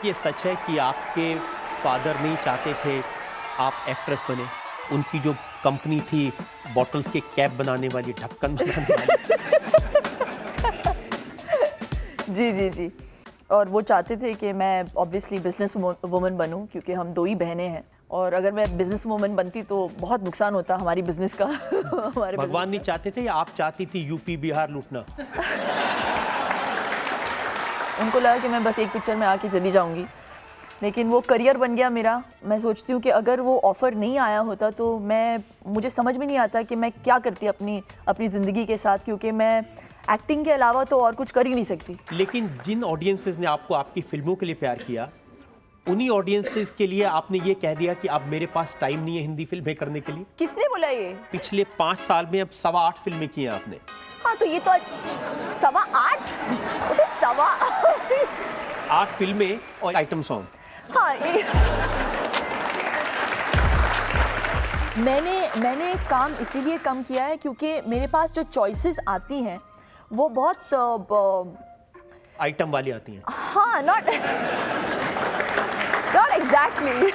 ये सच है कि आपके फादर नहीं चाहते थे आप एक्ट्रेस बने? उनकी जो कंपनी थी बॉटल्स के कैप बनाने वाली, ढक्कन बनाने वाली। जी जी जी। और वो चाहते थे कि मैं ऑब्वियसली बिजनेस वुमन बनूं, क्योंकि हम दो ही बहनें हैं, और अगर मैं बिजनेस वुमन बनती तो बहुत नुकसान होता हमारी बिजनेस का। हमारे भगवान नहीं चाहते थे या आप चाहती थी यूपी बिहार लूटना? उनको लगा कि मैं बस एक पिक्चर में आके चली जाऊंगी, लेकिन वो करियर बन गया मेरा। मैं सोचती हूँ कि अगर वो ऑफ़र नहीं आया होता तो मुझे समझ में नहीं आता कि मैं क्या करती अपनी ज़िंदगी के साथ, क्योंकि मैं एक्टिंग के अलावा तो और कुछ कर ही नहीं सकती। लेकिन जिन ऑडियंसेस ने आपको आपकी फिल्मों के लिए प्यार किया, उन्हीं ऑडियंसेस के लिए आपने ये कह दिया कि अब मेरे पास टाइम नहीं है हिंदी फिल्में करने के लिए। किसने बोला ये? पिछले 5 साल में अब 8.25 फिल्में की हैं आपने। हाँ, तो ये तो आज 8.25 तो 8 फिल्में और आइटम सॉन्ग। हाँ, मैंने काम इसीलिए कम किया है क्योंकि मेरे पास जो चॉइसेस आती हैं वो बहुत आइटम वाली आती हैं। हाँ, नॉट एग्जैक्टली।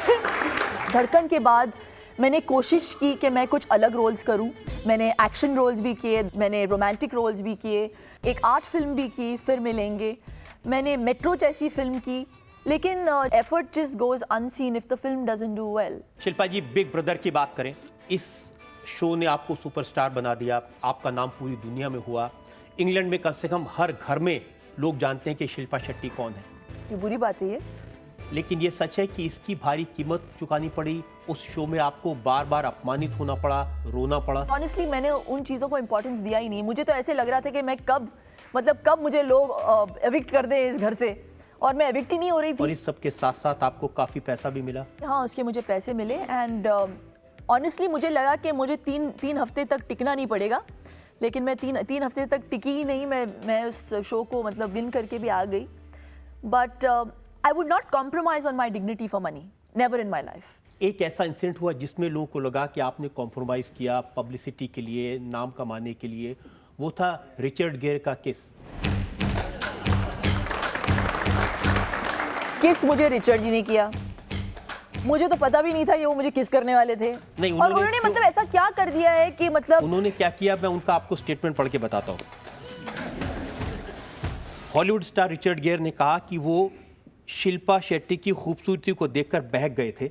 धड़कन के बाद मैंने कोशिश की कि मैं कुछ अलग रोल्स करूं। मैंने एक्शन रोल्स भी किए, मैंने रोमांटिक रोल्स भी किए, एक आर्ट फिल्म भी की, फिर मिलेंगे। मैंने मेट्रो जैसी फिल्म की, लेकिन effort just goes unseen if the film doesn't do well. Shilpa ji, big brother की बात करें, इस शो ने आपको सुपरस्टार बना दिया, आपका नाम पूरी दुनिया में हुआ। इंग्लैंड में कम से कम हर घर में लोग जानते हैं कि शिल्पा शेट्टी कौन है। ये बुरी बात है ये। लेकिन ये सच है कि इसकी भारी कीमत चुकानी पड़ी। उस शो में आपको बार बार अपमानित होना पड़ा, रोना पड़ा। ऑनेस्टली मैंने उन चीज़ों को इम्पोर्टेंस दिया ही नहीं। मुझे तो ऐसे लग रहा था कि मैं कब मुझे लोग एविक्ट कर दें इस घर से, और मैं एविक्ट ही नहीं हो रही थी। और इस सब के साथ साथ आपको काफ़ी पैसा भी मिला। हाँ, उसके मुझे पैसे मिले, एंड ऑनेस्टली मुझे लगा कि मुझे तीन हफ्ते तक टिकना नहीं पड़ेगा, लेकिन मैं तीन हफ्ते तक टिकी ही नहीं। मैं उस शो को मतलब विन करके भी आ गई। But I would not compromise on my dignity for money, never in my life. एक ऐसा इंसिडेंट हुआ जिसमें लोगों को लगा कि आपने कॉम्प्रोमाइज़ किया पब्लिसिटी के लिए, नाम कमाने के लिए, वो था रिचर्ड गेयर का किस। किस मुझे रिचर्ड जी ने किया, मुझे तो पता भी नहीं था ये वो मुझे किस करने वाले थे। नहीं, और उन्होंने मतलब ऐसा क्या कर दिया है कि मतलब उन्होंने क्या किया, मैं उनका आपको स्टेटमेंट पढ़ के बताता हूँ। हॉलीवुड स्टार रिचर्ड गेयर ने कहा कि वो शिल्पा शेट्टी की खूबसूरती को देखकर बहक गए थे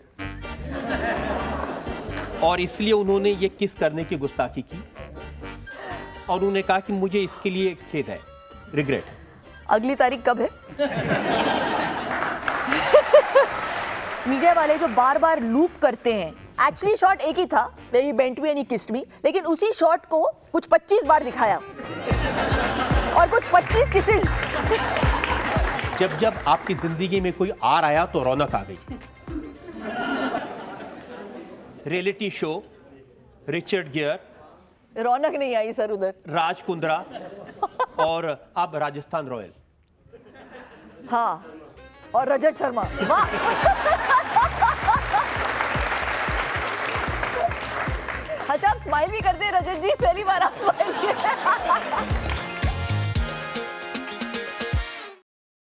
और इसलिए उन्होंने ये किस करने की गुस्ताखी की, और उन्होंने कहा कि मुझे इसके लिए खेद है, रिग्रेट। अगली तारीख कब है? मीडिया वाले जो बार बार लूप करते हैं, एक्चुअली शॉट एक ही था, very bent me and he kissed me, लेकिन उसी शॉट को कुछ 25 बार दिखाया और कुछ 25 किसेस। जब जब आपकी जिंदगी में कोई आर आया तो रौनक आ गई। रियलिटी शो, रिचर्ड गियर, रौनक नहीं आई सर उधर। राज कुंद्रा और अब राजस्थान रॉयल। हाँ, और रजत शर्मा। वाह।